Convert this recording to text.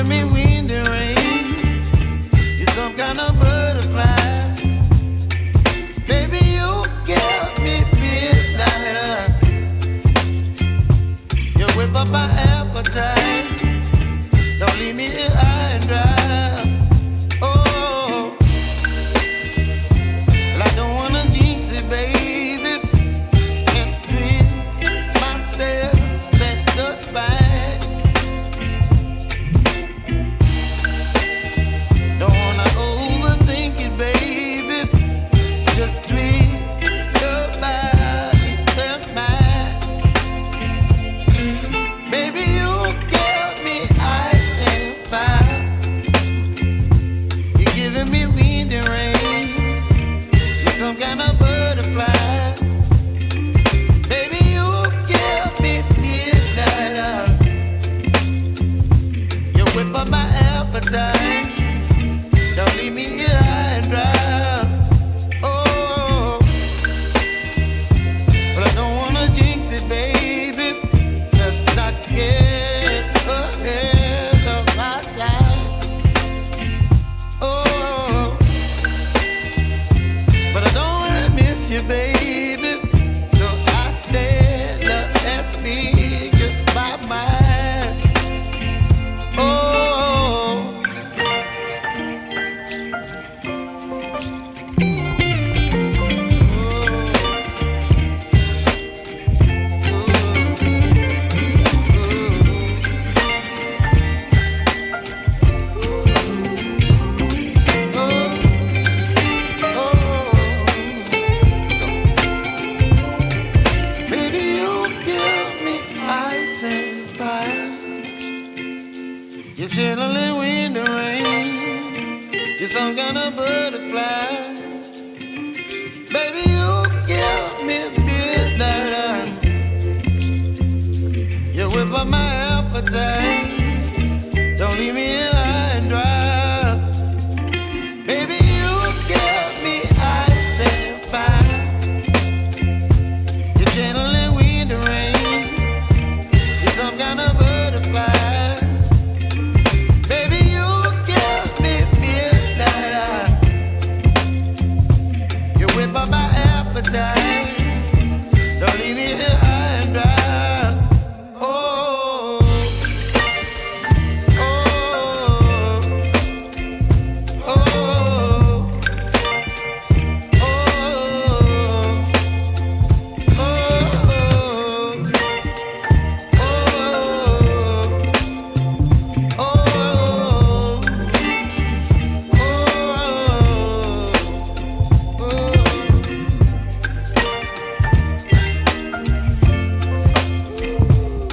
giving me wind and rain. You're some kind of butterfly. Baby, you give me midnight. You whip up my appetite. Don't leave me here high and dry. Oh, well, I don't wanna jinx it, baby, and twist myself at the spine. Don't wanna overthink it, baby. It's just twist your body and mine. Baby, you give me ice and fire. You're giving me wind and rain. You're some kind of butterfly. Baby, you give me midnight. You whip up my appetite. Don't leave me here high and dry. Oh, but I don't wanna jinx it, baby. Let's not get ahead of my time. Oh, but I don't wanna miss you, baby. So I stand up and speak my mind. Oh. Baby, you give me ice and fire. You're chilling wind and rain. You're some kind of butterfly. Baby, you give me midnight. You whip up my appetite.